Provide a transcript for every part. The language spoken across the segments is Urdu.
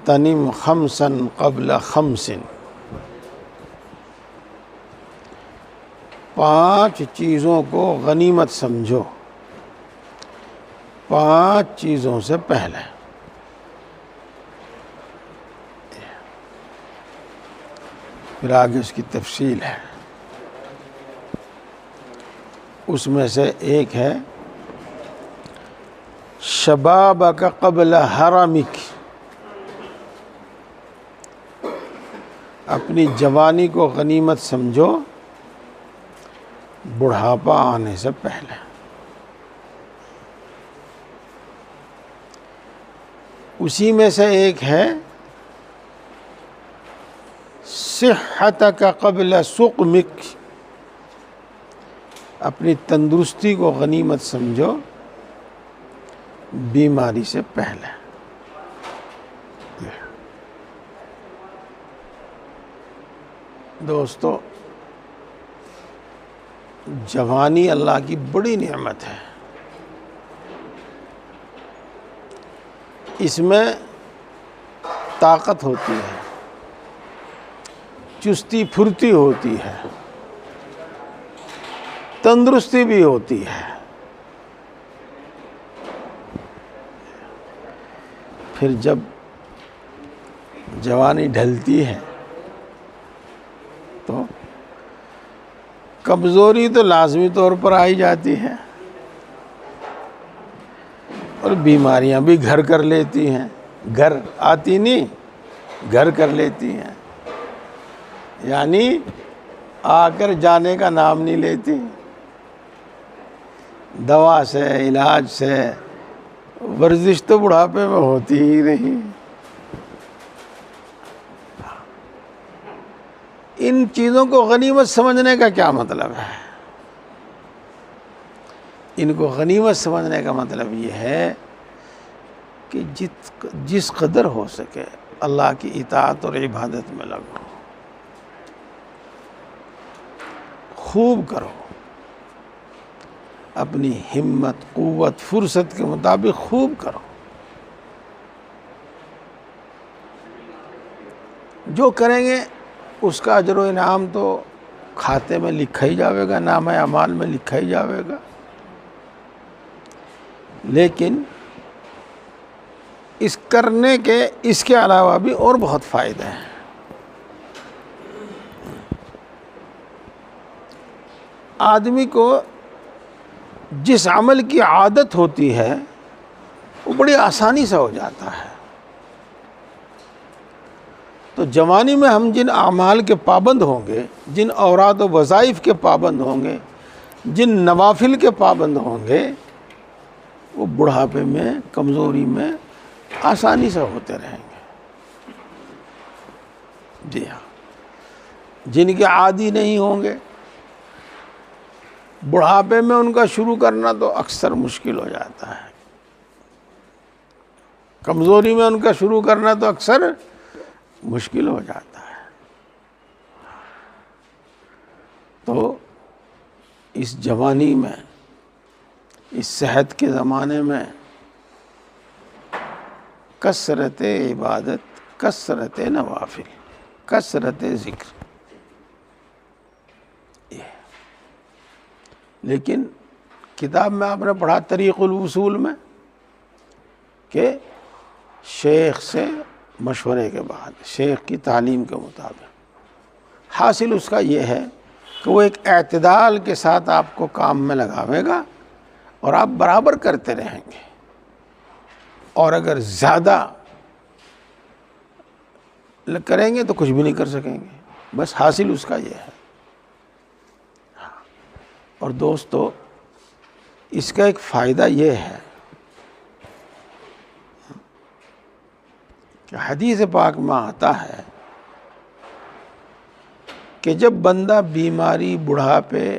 اغتنم خمسا قبل خمس، 5 چیزوں کو غنیمت سمجھو 5 چیزوں سے پہلے۔ پھر آگے اس کی تفصیل ہے، اس میں سے ایک ہے شبابک قبل حرمک، اپنی جوانی کو غنیمت سمجھو بڑھاپا آنے سے پہلے۔ اسی میں سے ایک ہے صحتک قبل سقمک، اپنی تندرستی کو غنیمت سمجھو بیماری سے پہلے۔ دوستو، جوانی اللہ کی بڑی نعمت ہے، اس میں طاقت ہوتی ہے، چستی پھرتی ہوتی ہے، تندرستی بھی ہوتی ہے۔ پھر جب جوانی ڈھلتی ہے تو کمزوری تو لازمی طور پر آئی جاتی ہے، اور بیماریاں بھی گھر کر لیتی ہیں، گھر آتی نہیں، گھر کر لیتی ہیں، یعنی آ کر جانے کا نام نہیں لیتی۔ دوا سے، علاج سے، ورزش تو بڑھاپے میں ہوتی ہی نہیں۔ ان چیزوں کو غنیمت سمجھنے کا کیا مطلب ہے؟ ان کو غنیمت سمجھنے کا مطلب یہ ہے کہ جس قدر ہو سکے اللہ کی اطاعت اور عبادت میں لگو، خوب کرو، اپنی ہمت، قوت، فرصت کے مطابق خوب کرو۔ جو کریں گے اس کا اجر و انعام تو کھاتے میں لکھا ہی جاوے گا، نامہ اعمال میں لکھا ہی جاوے گا، لیکن اس کرنے کے اس کے علاوہ بھی اور بہت فائدے ہیں۔ آدمی کو جس عمل کی عادت ہوتی ہے وہ بڑی آسانی سے ہو جاتا ہے۔ تو جوانی میں ہم جن اعمال کے پابند ہوں گے، جن اوراد و وظائف کے پابند ہوں گے، جن نوافل کے پابند ہوں گے، وہ بڑھاپے میں، کمزوری میں آسانی سے ہوتے رہیں گے۔ جی ہاں، جن کے عادی نہیں ہوں گے، بڑھاپے میں ان کا شروع کرنا تو اکثر مشکل ہو جاتا ہے، کمزوری میں ان کا شروع کرنا تو اکثر مشکل ہو جاتا ہے۔ تو اس جوانی میں، اس صحت کے زمانے میں کثرت عبادت، کثرت نوافل، کثرت ذکر، لیکن کتاب میں آپ نے پڑھا طریق الوصول میں کہ شیخ سے مشورے کے بعد، شیخ کی تعلیم کے مطابق، حاصل اس کا یہ ہے کہ وہ ایک اعتدال کے ساتھ آپ کو کام میں لگاوے گا اور آپ برابر کرتے رہیں گے، اور اگر زیادہ کریں گے تو کچھ بھی نہیں کر سکیں گے، بس حاصل اس کا یہ ہے۔ اور دوستو، اس کا ایک فائدہ یہ ہے کہ حدیث پاک میں آتا ہے کہ جب بندہ بیماری، بڑھاپے،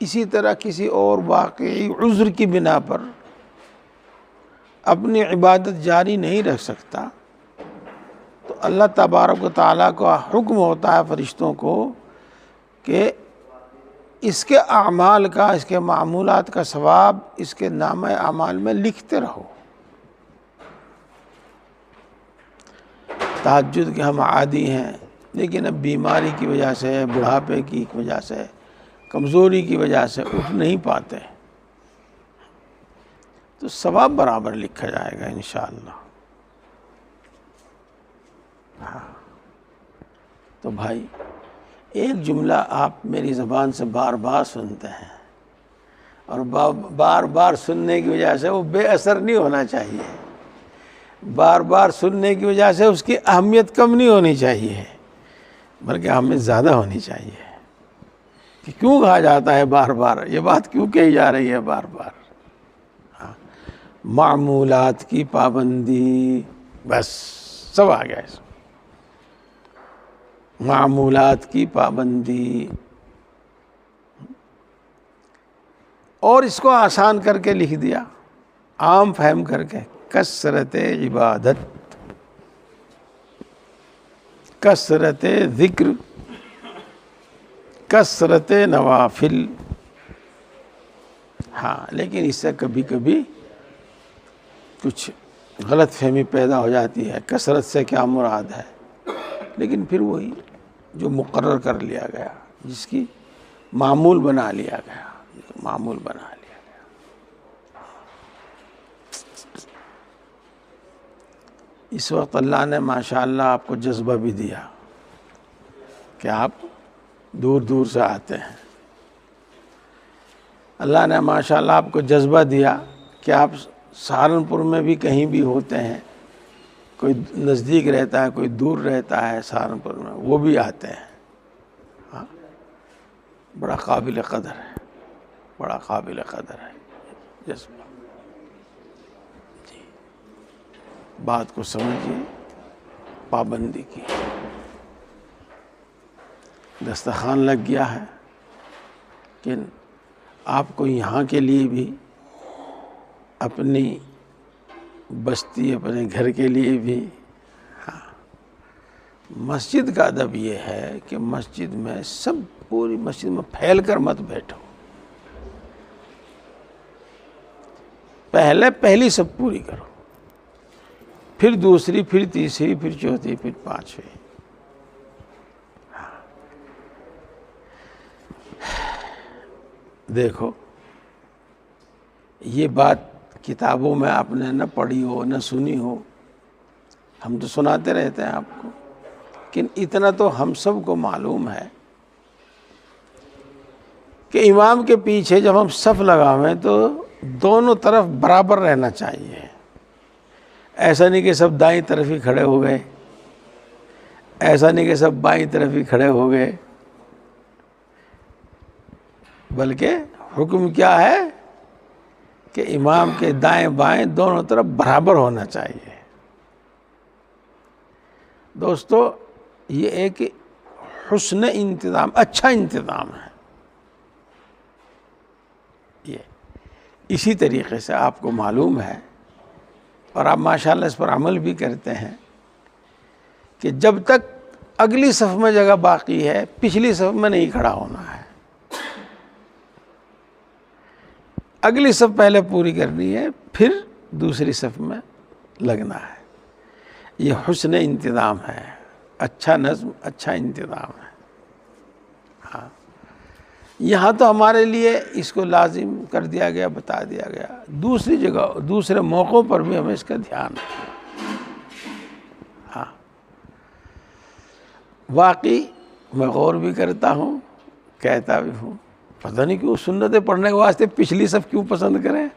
اسی طرح کسی اور واقعی عذر کی بنا پر اپنی عبادت جاری نہیں رکھ سکتا، تو اللہ تبارک و تعالیٰ کا حکم ہوتا ہے فرشتوں کو کہ اس کے اعمال کا، اس کے معمولات کا ثواب اس کے نامہ اعمال میں لکھتے رہو۔ تہجد کے ہم عادی ہیں، لیکن اب بیماری کی وجہ سے، بڑھاپے کی وجہ سے، کمزوری کی وجہ سے اٹھ نہیں پاتے، تو ثواب برابر لکھا جائے گا انشاءاللہ۔ تو بھائی ایک جملہ آپ میری زبان سے بار بار سنتے ہیں، اور بار بار سننے کی وجہ سے وہ بے اثر نہیں ہونا چاہیے، بار بار سننے کی وجہ سے اس کی اہمیت کم نہیں ہونی چاہیے، بلکہ اہمیت زیادہ ہونی چاہیے کہ کیوں کہا جاتا ہے بار بار، یہ بات کیوں کہی جا رہی ہے بار بار۔ معمولات کی پابندی، بس سب آ گیا اس میں، معمولات کی پابندی، اور اس کو آسان کر کے لکھ دیا، عام فہم کر کے، کثرت عبادت، کثرت ذکر، کثرت نوافل۔ ہاں لیکن اس سے کبھی کبھی کچھ غلط فہمی پیدا ہو جاتی ہے، کثرت سے کیا مراد ہے، لیکن پھر وہی جو مقرر کر لیا گیا، جس کی معمول بنا لیا گیا، معمول بنا لیا گیا۔ اس وقت اللہ نے ماشاءاللہ آپ کو جذبہ بھی دیا کہ آپ دور دور سے آتے ہیں، اللہ نے ماشاءاللہ آپ کو جذبہ دیا کہ آپ سہارنپور میں بھی کہیں بھی ہوتے ہیں، کوئی نزدیک رہتا ہے، کوئی دور رہتا ہے سہارنپور میں، وہ بھی آتے ہیں۔ ہاں بڑا قابل قدر ہے، بڑا قابل قدر ہے جذبہ۔ جی بات کو سمجھیے، پابندی کی، دسترخوان لگ گیا ہے، لیکن آپ کو یہاں کے لیے بھی، اپنی بستی، اپنے گھر کے لیے بھی، ہاں مسجد کا ادب یہ ہے کہ مسجد میں سب، پوری مسجد میں پھیل کر مت بیٹھو، پہلی سب پوری کرو، پھر دوسری، پھر تیسری، پھر چوتھی، پھر پانچویں۔ دیکھو یہ بات کتابوں میں آپ نے نہ پڑھی ہو نہ سنی ہو، ہم تو سناتے رہتے ہیں آپ کو، لیکن اتنا تو ہم سب کو معلوم ہے کہ امام کے پیچھے جب ہم صف لگاویں تو دونوں طرف برابر رہنا چاہیے، ایسا نہیں کہ سب دائیں طرف ہی کھڑے ہو گئے، ایسا نہیں کہ سب بائیں طرف ہی کھڑے ہو گئے، بلکہ حکم کیا ہے کہ امام کے دائیں بائیں دونوں طرف برابر ہونا چاہیے۔ دوستو یہ ایک حسن انتظام، اچھا انتظام ہے یہ، اسی طریقے سے آپ کو معلوم ہے، اور آپ ماشاءاللہ اس پر عمل بھی کرتے ہیں، کہ جب تک اگلی صف میں جگہ باقی ہے، پچھلی صف میں نہیں کھڑا ہونا ہے، اگلی صف پہلے پوری کرنی ہے، پھر دوسری صف میں لگنا ہے۔ یہ حسن انتظام ہے، اچھا نظم، اچھا انتظام ہے۔ ہاں یہاں تو ہمارے لیے اس کو لازم کر دیا گیا، بتا دیا گیا، دوسری جگہ، دوسرے موقعوں پر بھی ہمیں اس کا دھیان رکھنا۔ ہاں واقعی میں غور بھی کرتا ہوں، کہتا بھی ہوں، پتہ نہیں کیوں سنتیں پڑھنے کے واسطے پچھلی صف کیوں پسند کریں،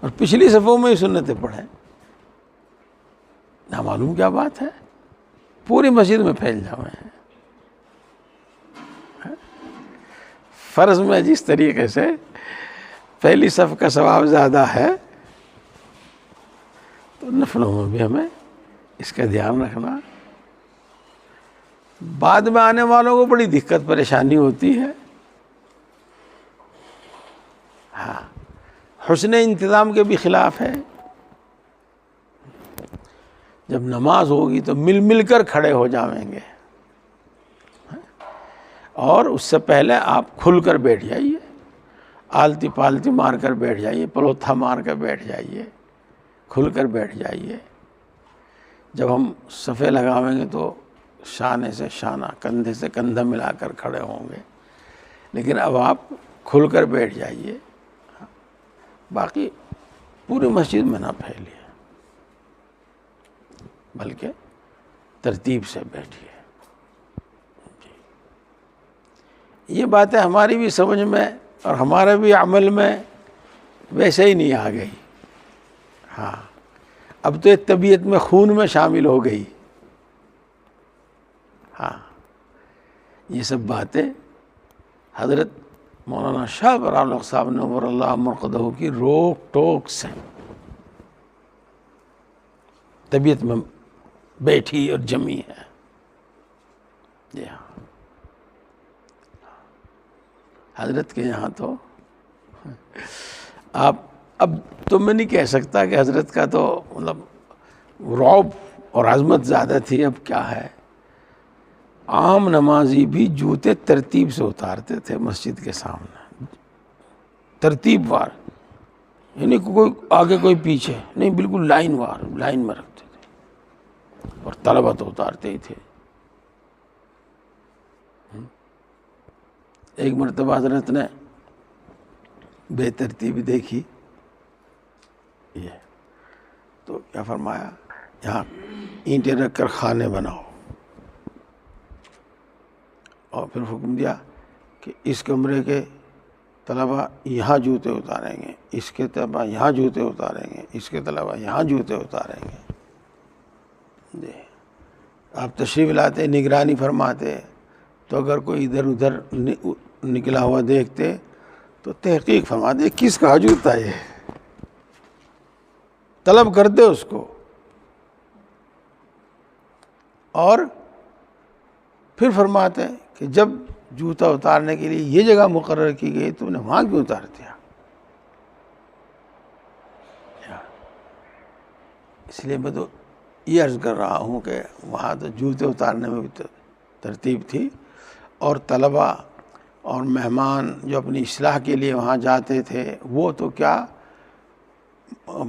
اور پچھلی صفوں میں ہی سنتیں پڑھیں، نامعلوم کیا بات ہے، پوری مسجد میں پھیل جاؤں ہیں۔ فرض میں جس طریقے سے پہلی صف کا ثواب زیادہ ہے، تو نفلوں میں بھی ہمیں اس کا دھیان رکھنا۔ بعد میں آنے والوں کو بڑی دقت پریشانی ہوتی ہے۔ ہاں حسن انتظام کے بھی خلاف ہے، جب نماز ہوگی تو مل مل کر کھڑے ہو جائیں گے، اور اس سے پہلے آپ کھل کر بیٹھ جائیے، آلتی پالتی مار کر بیٹھ جائیے، پلوتھا مار کر بیٹھ جائیے، کھل کر بیٹھ جائیے، جب ہم صفے لگاویں گے تو شانے سے شانہ، کندھے سے کندھا ملا کر کھڑے ہوں گے، لیکن اب آپ کھل کر بیٹھ جائیے، باقی پوری مسجد میں نہ پھیلیے، بلکہ ترتیب سے بیٹھیے۔ یہ باتیں ہماری بھی سمجھ میں اور ہمارے بھی عمل میں ویسے ہی نہیں آ گئی۔ ہاں، اب تو ایک طبیعت میں، خون میں شامل ہو گئی۔ ہاں، یہ سب باتیں حضرت مولانا شاہ برال حق صاحب نور اللہ مرقدہ کی روک ٹوک سے طبیعت میں بیٹھی اور جمی ہے۔ جی ہاں، حضرت کے یہاں تو آپ، اب تو میں نہیں کہہ سکتا کہ حضرت کا تو مطلب رعب اور عظمت زیادہ تھی، اب کیا ہے، عام نمازی بھی جوتے ترتیب سے اتارتے تھے مسجد کے سامنے، ترتیب وار، یعنی کوئی آگے کوئی پیچھے نہیں، بالکل لائن وار، لائن میں رکھتے تھے، اور طلبہ تو اتارتے ہی تھے۔ ایک مرتبہ حضرت نے بے ترتیبی دیکھی، یہ تو کیا فرمایا، یہاں اینٹیں رکھ کر خانے بناؤ، اور پھر حکم دیا کہ اس کمرے کے طلبہ یہاں جوتے اتاریں گے، اس کے طلبہ یہاں جوتے اتاریں گے، اس کے طلبہ یہاں جوتے اتاریں گے۔ جی، آپ تشریف لاتے، نگرانی فرماتے، تو اگر کوئی ادھر ادھر نکلا ہوا دیکھتے تو تحقیق فرماتے کس کا جوتا یہ، طلب کرتے اس کو، اور پھر فرماتے کہ جب جوتا اتارنے کے لیے یہ جگہ مقرر کی گئی تم نے وہاں کیوں اتار دیا؟ اس لیے میں تو یہ عرض کر رہا ہوں کہ وہاں تو جوتے اتارنے میں بھی ترتیب تھی، اور طلبہ اور مہمان جو اپنی اصلاح کے لیے وہاں جاتے تھے، وہ تو کیا،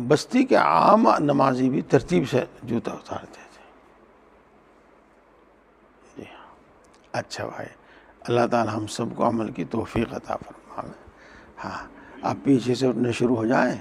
بستی کے عام نمازی بھی ترتیب سے جوتا اتارتے تھے۔ جی ہاں، اچھا بھائی، اللہ تعالی ہم سب کو عمل کی توفیق عطا فرمائے۔ ہاں، آپ پیچھے سے اٹھنے شروع ہو جائیں۔